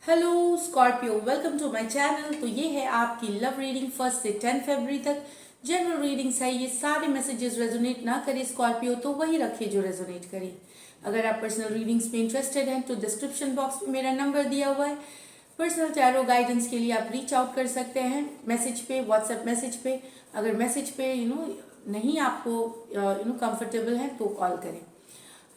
Hello Scorpio, welcome to my channel. तो ये है आपकी लव रीडिंग 1 से 10 फरवरी तक। जनरल रीडिंग्स है, ये सारे मैसेजेस रेजोनेट ना करे स्कॉर्पियो तो वही रखे जो रेजोनेट करे। अगर आप पर्सनल रीडिंग्स में इंटरेस्टेड हैं तो डिस्क्रिप्शन बॉक्स में मेरा नंबर दिया हुआ है। पर्सनल टैरो गाइडेंस के लिए आप रीच आउट कर सकते हैं मैसेज पे, व्हाट्सएप मैसेज पे। अगर मैसेज पे नहीं आपको कंफर्टेबल है तो कॉल करें।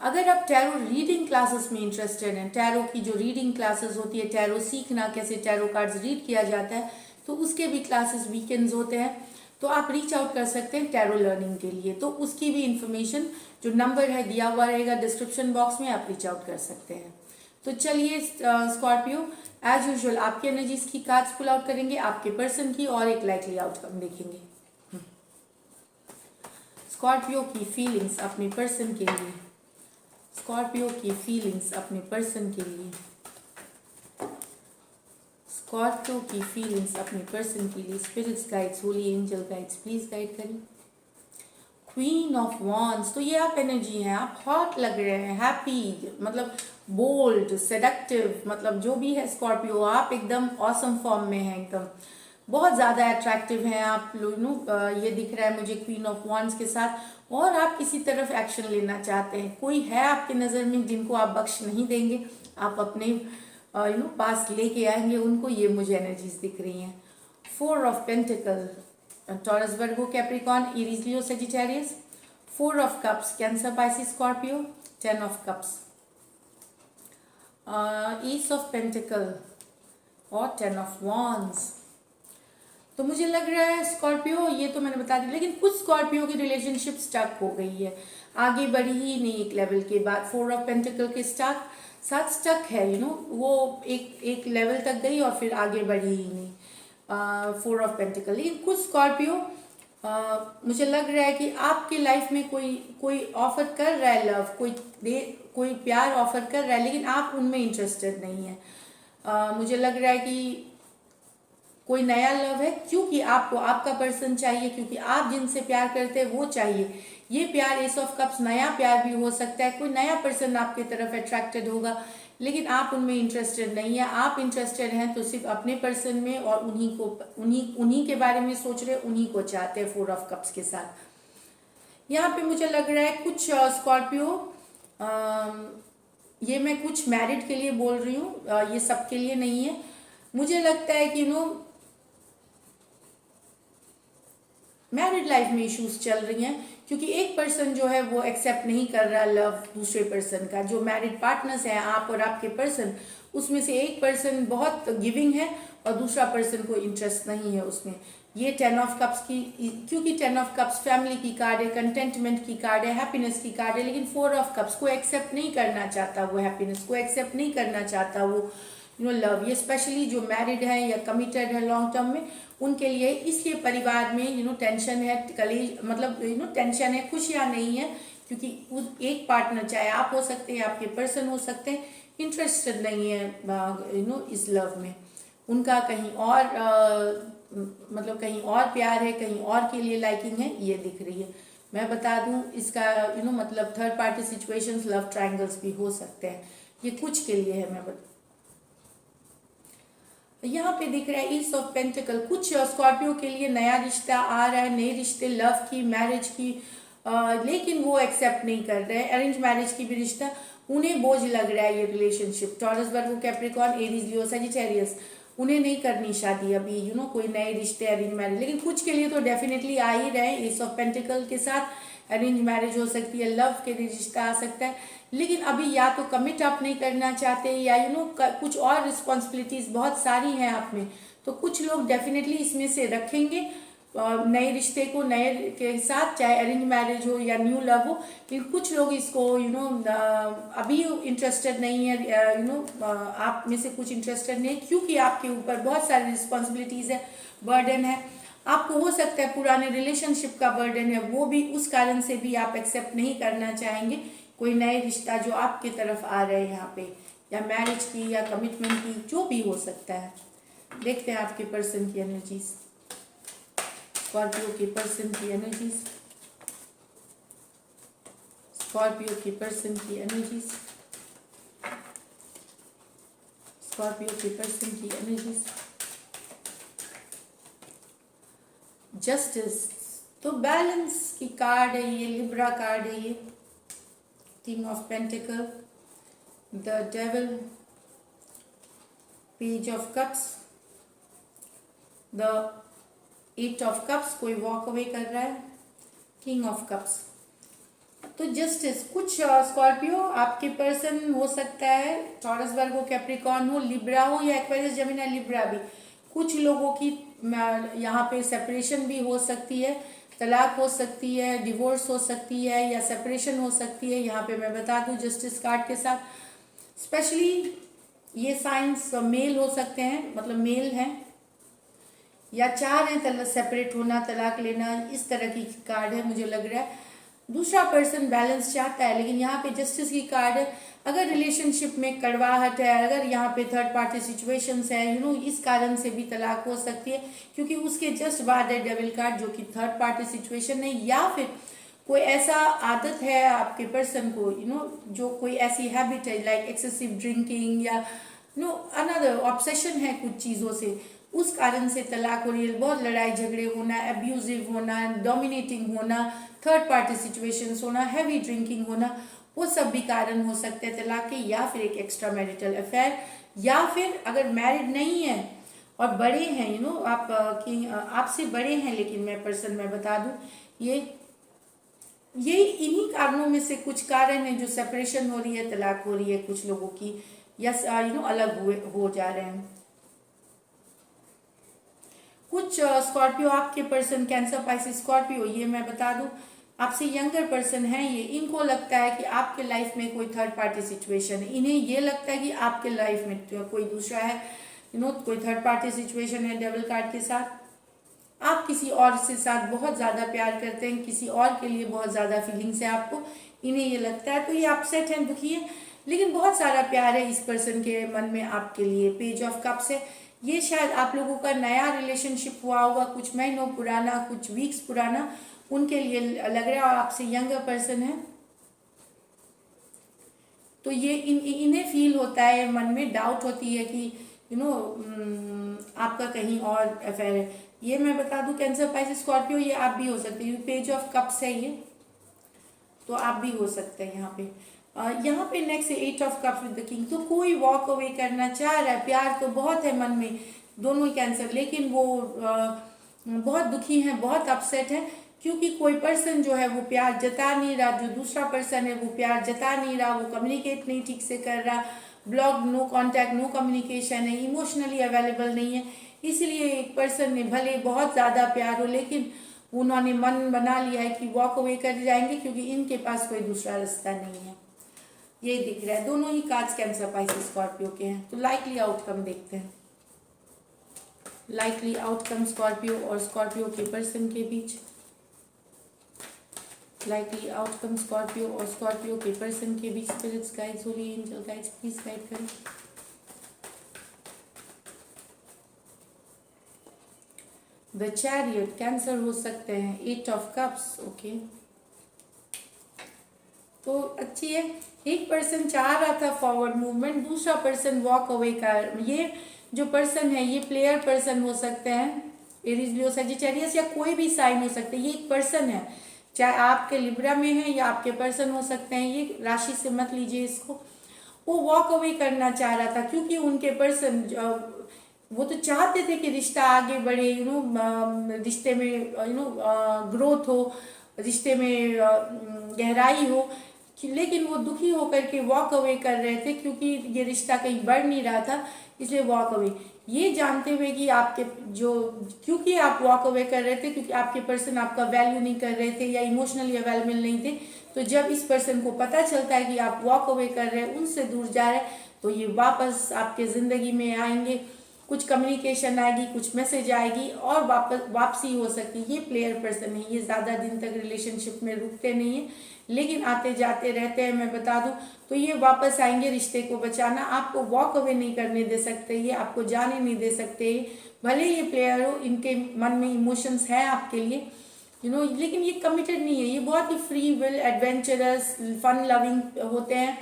अगर आप टैरो रीडिंग क्लासेस में इंटरेस्टेड हैं, टैरो की जो रीडिंग क्लासेस होती है, टैरो सीखना कैसे टैरो कार्ड्स रीड किया जाता है, तो उसके भी क्लासेस वीकेंड्स होते हैं। तो आप रीच आउट कर सकते हैं टैरो लर्निंग के लिए। तो उसकी भी इंफॉर्मेशन जो नंबर है दिया हुआ रहेगा डिस्क्रिप्शन बॉक्स में, आप रीच आउट कर सकते हैं। तो चलिए स्कॉर्पियो, एज यूजुअल आपकी एनर्जीज की कार्ड्स पुल आउट करेंगे, आपके पर्सन की, और एक लाइकली आउटकम देखेंगे। स्कॉर्पियो की फीलिंग्स अपने पर्सन के लिए, स्कॉर्पियो की फीलिंग्स अपने पर्सन के लिए, स्कॉर्पियो की फीलिंग्स अपने पर्सन के लिए। Spirits guides, holy angel guides, please guide करिए। क्वीन ऑफ वॉन्ड्स, तो ये आप एनर्जी हैं, आप हॉट लग रहे हैं, हैप्पी, मतलब बोल्ड, सेडक्टिव, मतलब जो भी है स्कॉर्पियो, आप एकदम ऑसम फॉर्म में हैं, एकदम बहुत ज़्यादा अट्रैक्टिव हैं आप लोग। ये दिख रहा है मुझे क्वीन ऑफ वॉन्ड्स के साथ। और आप किसी तरफ एक्शन लेना चाहते हैं, कोई है आपके नज़र में जिनको आप बख्श नहीं देंगे, आप अपने पास लेके आएंगे उनको, ये मुझे एनर्जीज दिख रही हैं। 4 of pentacle, taurus, Virgo, Capricorn, Aries, Leo, Sagittarius. 4 of cups, cancer, Pisces, Scorpio. 10 of cups, is of pentacle और 10 ऑफ वॉन्ड्स। तो मुझे लग रहा है स्कॉर्पियो, ये तो मैंने बता दिया, लेकिन कुछ स्कॉर्पियो की रिलेशनशिप स्टक हो गई है, आगे बढ़ी ही नहीं एक लेवल के बाद। 4 ऑफ पेंटिकल के साथ स्टक है, वो एक लेवल तक गई और फिर आगे बढ़ी ही नहीं। 4 ऑफ पेंटिकल, लेकिन कुछ स्कॉर्पियो मुझे लग रहा है कि आपकी लाइफ में कोई ऑफर कर रहा है लव, कोई प्यार ऑफर कर रहा है, लेकिन आप उनमें इंटरेस्टेड नहीं है। मुझे लग रहा है कि कोई नया लव है, क्योंकि आपको आपका पर्सन चाहिए, क्योंकि आप जिनसे प्यार करते हैं वो चाहिए। ये प्यार, एस ऑफ कप्स, नया प्यार भी हो सकता है, कोई नया पर्सन आपकी तरफ अट्रैक्टेड होगा, लेकिन आप उनमें इंटरेस्टेड नहीं है। आप इंटरेस्टेड हैं तो सिर्फ अपने पर्सन में, और उन्हीं के बारे में सोच रहे, उन्हीं को चाहते हैं 4 ऑफ कप्स के साथ। यहाँ पे मुझे लग रहा है कुछ स्कॉर्पियो, ये मैं कुछ मैरिड के लिए बोल रही हूँ, ये सबके लिए नहीं है। मुझे लगता है कि मैरिड लाइफ में इश्यूज चल रही हैं, क्योंकि एक पर्सन जो है वो एक्सेप्ट नहीं कर रहा लव दूसरे पर्सन का। जो मैरिड पार्टनर्स हैं, आप और आपके पर्सन, उसमें से एक पर्सन बहुत गिविंग है और दूसरा पर्सन को इंटरेस्ट नहीं है उसमें। ये 10 ऑफ कप्स की, क्योंकि 10 ऑफ कप्स फैमिली की कार्ड है, कंटेंटमेंट की कार्ड है, हैप्पीनेस की कार्ड है, लेकिन 4 ऑफ कप्स को एक्सेप्ट नहीं करना चाहता, वो हैप्पीनेस को एक्सेप्ट नहीं करना चाहता, वो लव। ये स्पेशली जो मैरिड है या कमिटेड है लॉन्ग टर्म में, उनके लिए। इसलिए परिवार में टेंशन है, कलेश, मतलब टेंशन है, खुशियां नहीं है, क्योंकि एक पार्टनर, चाहे आप हो सकते हैं, आपके पर्सन हो सकते हैं, इंटरेस्टेड नहीं है इस लव में। उनका कहीं और मतलब कहीं और प्यार है, कहीं और के लिए लाइकिंग है, ये दिख रही है। मैं बता दूं इसका मतलब third party situations, love triangles भी हो सकते हैं, ये कुछ के लिए है। मैं यहाँ पे दिख रहा है ईस ऑफ पेंटिकल, कुछ स्कॉर्पियो के लिए नया रिश्ता आ रहा है, नए रिश्ते, लव की, मैरिज की, लेकिन वो एक्सेप्ट नहीं कर रहे हैं। अरेंज मैरिज की भी रिश्ता, उन्हें बोझ लग रहा है ये रिलेशनशिप। टॉरस, वर्गो, कैप्रिकॉन, एरीज, लियो, सजिटेरियस, उन्हें नहीं करनी शादी अभी, कोई नए रिश्ते, अरेंज मैरिज। लेकिन कुछ के लिए तो डेफिनेटली आ ही रहे हैं। ईस ऑफ पेंटिकल के साथ अरेंज मैरिज हो सकती है, लव के रिश्ता आ सकता है, लेकिन अभी या तो कमिट आप नहीं करना चाहते, या कुछ और रिस्पॉन्सिबिलिटीज बहुत सारी हैं आप में। तो कुछ लोग डेफिनेटली इसमें से रखेंगे नए रिश्ते को, नए के साथ, चाहे अरेंज मैरिज हो या न्यू लव हो। लेकिन कुछ लोग इसको अभी इंटरेस्टेड नहीं है। आप में से कुछ इंटरेस्टेड नहीं है, क्योंकि आपके ऊपर बहुत सारी रिस्पॉन्सिबिलिटीज है, बर्डन है। आपको हो सकता है पुराने रिलेशनशिप का बर्डन है, वो भी उस कारण से भी आप एक्सेप्ट नहीं करना चाहेंगे कोई नए रिश्ता जो आपके तरफ आ रहे हैं यहाँ पे, या मैरिज की या कमिटमेंट की, जो भी हो सकता है। देखते हैं आपके पर्सन की एनर्जीज, स्कॉर्पियो के पर्सन की एनर्जीज, स्कॉर्पियो के पर्सन की एनर्जीज, स्कॉर्पियो के पर्सन की एनर्जीज। जस्टिस, तो बैलेंस की कार्ड है ये, लिब्रा कार्ड है ये, king of pentacle, the devil, page of cups, the 8 of cups, कोई वॉक अवे कर रहा है, किंग ऑफ कप्स। तो जस्टिस, कुछ स्कॉर्पियो आपके पर्सन हो सकता है, टॉरस वर्गो कैप्रिकॉर्न हो, लिब्रा हो या एक्वेरियस जेमिनी लिब्रा भी। कुछ लोगों की यहाँ पे सेपरेशन भी हो सकती है, तलाक हो सकती है, डिवोर्स हो सकती है या सेपरेशन हो सकती है। यहाँ पे मैं बता दूँ जस्टिस कार्ड के साथ स्पेशली ये साइंस मेल हो सकते हैं, मतलब मेल हैं या चाह रहे हैं सेपरेट होना, तलाक लेना, इस तरह की कार्ड है मुझे लग रहा है। दूसरा पर्सन बैलेंस चाहता है, लेकिन यहाँ पे जस्टिस की कार्ड है। अगर रिलेशनशिप में कड़वाहट है, अगर यहाँ पे थर्ड पार्टी सिचुएशंस है, इस कारण से भी तलाक हो सकती है, क्योंकि उसके जस्ट बाद है डेविल कार्ड जो कि थर्ड पार्टी सिचुएशन है। या फिर कोई ऐसा आदत है आपके पर्सन को, जो कोई ऐसी हैबिट है लाइक एक्सेसिव ड्रिंकिंग या अनदर ऑब्सेशन है कुछ चीज़ों से, उस कारण से तलाक हो रही है। बहुत लड़ाई झगड़े होना, अब्यूजिव होना, डोमिनेटिंग होना, थर्ड पार्टी सिचुएशंस होना, हैवी ड्रिंकिंग होना, वो सब भी कारण हो सकते हैं तलाक के। या फिर एक एक्स्ट्रा मैरिटल अफेयर, या फिर अगर मैरिड नहीं है और बड़े हैं, आप आपसे बड़े हैं, लेकिन मैं बता दूं ये इन्हीं कारणों में से कुछ कारण है जो सेपरेशन हो रही है, तलाक हो रही है कुछ लोगों की, या अलग हो जा रहे हैं। कुछ स्कॉर्पियो आपके पर्सन, कैंसर, पाइसिस, स्कॉर्पियो, ये मैं बता दूं आपसे यंगर पर्सन है ये, इनको लगता है कि आपके लाइफ में कोई थर्ड पार्टी सिचुएशन है। इन्हें ये लगता है कि आपके लाइफ में कोई दूसरा है, कोई थर्ड पार्टी सिचुएशन है डेविल कार्ड के साथ। आप किसी और से साथ बहुत ज़्यादा प्यार करते हैं, किसी और के लिए बहुत ज़्यादा फीलिंग्स है आपको, इन्हें ये लगता है। तो ये अपसेट है, दुखी है, लेकिन बहुत सारा प्यार है इस पर्सन के मन में आपके लिए। पेज ऑफ कप्स है, ये शायद आप लोगों का नया रिलेशनशिप हुआ होगा, कुछ महीनों पुराना, कुछ वीक्स पुराना, उनके लिए लग रहा है, और आपसे यंगर पर्सन है। तो ये इन्हें फील होता है, मन में डाउट होती है कि आपका कहीं और अफेयर है। ये मैं बता दूं कैंसर, पाइसिस, स्कॉर्पियो, ये आप भी हो सकते हैं। पेज ऑफ कप्स है ये, तो आप भी हो सकते हैं यहाँ पे। यहाँ पे नेक्स्ट है 8 of cups with the king. तो कोई वॉक अवे करना चाह रहा है, प्यार तो बहुत है मन में दोनों ही कैंसर, लेकिन वो बहुत दुखी हैं, बहुत अपसेट है, क्योंकि कोई पर्सन जो है वो प्यार जता नहीं रहा, जो दूसरा पर्सन है वो प्यार जता नहीं रहा, वो कम्युनिकेट नहीं ठीक से कर रहा, blog, no contact, no communication है, इमोशनली अवेलेबल नहीं है। इसलिए एक पर्सन ने भले बहुत ज़्यादा प्यार हो, लेकिन उन्होंने मन बना लिया है कि वॉक अवे कर जाएंगे, क्योंकि इनके पास कोई दूसरा रास्ता नहीं है। ये दिख रहा है, दोनों ही कार्ड्स कैंसर, पाइसिस, स्कॉर्पियो के हैं। तो लाइकली आउटकम देखते हैं। लाइकली आउटकम स्कॉर्पियो और स्कॉर्पियो के पर्सन के बीच। लाइकली आउटकम स्कॉर्पियो और स्कॉर्पियो के पर्सन के बीच। Spirits guides, holy angel guides, please guide करें। द चैरियट, कैंसर हो सकते हैं। 8 ऑफ कप्स, ओके, तो अच्छी है। एक पर्सन चाह रहा था फॉरवर्ड मूवमेंट, दूसरा पर्सन वॉक अवे कर। ये जो पर्सन है ये प्लेयर पर्सन हो सकते हैं, एरीज, लियो, सजिटेरियस या कोई भी साइन हो सकते हैं। ये एक पर्सन है, चाहे आपके लिब्रा में है या आपके पर्सन हो सकते हैं, ये राशि से मत लीजिए इसको। वो वॉक अवे करना चाह रहा था, क्योंकि उनके पर्सन वो तो चाहते थे कि रिश्ता आगे बढ़े, रिश्ते में ग्रोथ हो, रिश्ते में गहराई हो, लेकिन वो दुखी होकर के वॉक अवे कर रहे थे, क्योंकि ये रिश्ता कहीं बढ़ नहीं रहा था, इसलिए वॉक अवे। ये जानते हुए कि आपके क्योंकि आप वॉक अवे कर रहे थे, क्योंकि आपके पर्सन आपका वैल्यू नहीं कर रहे थे या इमोशनली अवेलेबल नहीं थे। तो जब इस पर्सन को पता चलता है कि आप वॉक अवे कर रहे हैं, उनसे दूर जा रहे हैं, तो ये वापस आपके ज़िंदगी में आएंगे, कुछ कम्युनिकेशन आएगी, कुछ मैसेज आएगी और वापसी हो सकती है। ये प्लेयर पर्सन है, ये ज़्यादा दिन तक रिलेशनशिप में रुकते नहीं है, लेकिन आते जाते रहते हैं, मैं बता दूं। तो ये वापस आएंगे रिश्ते को बचाना, आपको वॉक अवे नहीं करने दे सकते, ये आपको जाने नहीं दे सकते। भले ये प्लेयर हो, इनके मन में इमोशंस हैं आपके लिए, लेकिन ये कमिटेड नहीं है। ये बहुत ही free will, adventurous, fun loving होते हैं,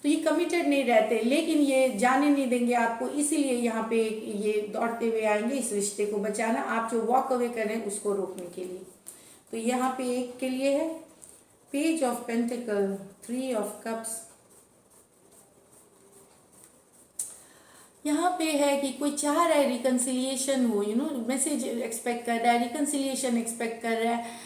तो ये कमिटेड नहीं रहते, लेकिन ये जाने नहीं देंगे आपको, इसीलिए यहाँ पे ये दौड़ते हुए आएंगे इस रिश्ते को बचाना, आप जो वॉक अवे कर रहे हैं उसको रोकने के लिए। तो यहाँ पे एक के लिए है page of pentacle, 3 of cups. यहाँ पे है कि कोई चाह रहा है रिकन्सिलिएशन हो, मैसेज एक्सपेक्ट कर रहा है, रिकन्सिलिएशन एक्सपेक्ट कर रहा है,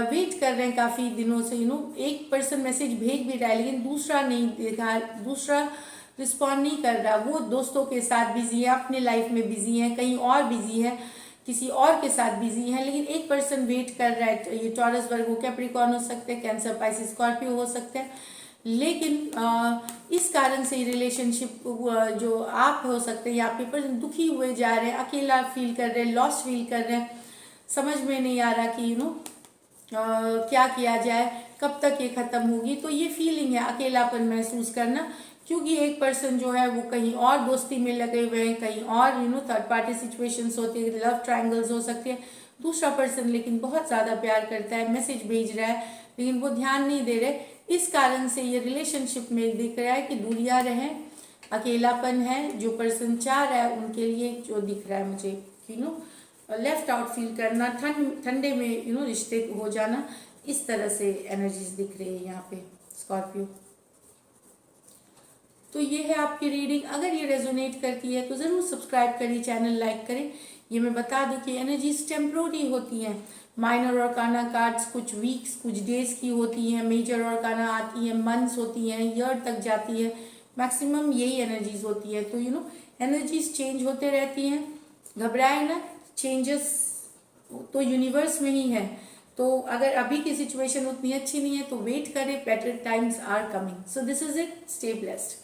वेट कर रहे हैं काफ़ी दिनों से, एक पर्सन मैसेज भेज भी रहा है लेकिन दूसरा नहीं देखा, दूसरा रिस्पॉन्ड नहीं कर रहा, वो दोस्तों के साथ बिजी है, अपने लाइफ में बिजी है, कहीं और बिजी है, किसी और के साथ बिजी है, लेकिन एक पर्सन वेट कर रहा है। ये टॉरस, वर्गो, कैप्रिकॉर्न हो सकते हैं, कैंसर, पाइसिस, स्कॉर्पियो हो सकते हैं, लेकिन इस कारण से रिलेशनशिप जो आप हो सकते हैं या आपके पर्सन दुखी हुए जा रहे हैं, अकेला फील कर रहे हैं, लॉस्ट फील कर रहे हैं, समझ में नहीं आ रहा कि क्या किया जाए, कब तक ये खत्म होगी। तो ये फीलिंग है अकेलापन महसूस करना, क्योंकि एक पर्सन जो है वो कहीं और दोस्ती में लगे हुए हैं, कहीं और थर्ड पार्टी सिचुएशंस होती है, लव ट्रायंगल्स हो सकते हैं। दूसरा पर्सन लेकिन बहुत ज़्यादा प्यार करता है, मैसेज भेज रहा है लेकिन वो ध्यान नहीं दे रहे, इस कारण से ये रिलेशनशिप में दिख रहा है कि दूरियां रहें, अकेलापन है। जो पर्सन चाह रहा है उनके लिए जो दिख रहा है मुझे लेफ्ट आउट फील करना, ठंडे में रिश्ते हो जाना, इस तरह से एनर्जीज दिख रही है यहाँ पे स्कॉर्पियो। तो ये है आपकी रीडिंग। अगर ये रेजोनेट करती है तो ज़रूर सब्सक्राइब करिए, चैनल लाइक करें। ये मैं बता दूं कि एनर्जीज टेम्प्रोरी होती हैं। माइनर ऑर्काना कार्ड्स कुछ वीक्स, कुछ डेज की होती हैं, मेजर ऑर्काना आती हैं, मंथ्स होती हैं, ईयर तक जाती है, मैक्सिमम यही एनर्जीज होती है। तो एनर्जीज चेंज होते रहती हैं, घबराए ना, चेंजेस तो यूनिवर्स में ही है। तो अगर अभी की सिचुएशन उतनी अच्छी नहीं है तो वेट करें, better times are coming. So this is it, stay blessed.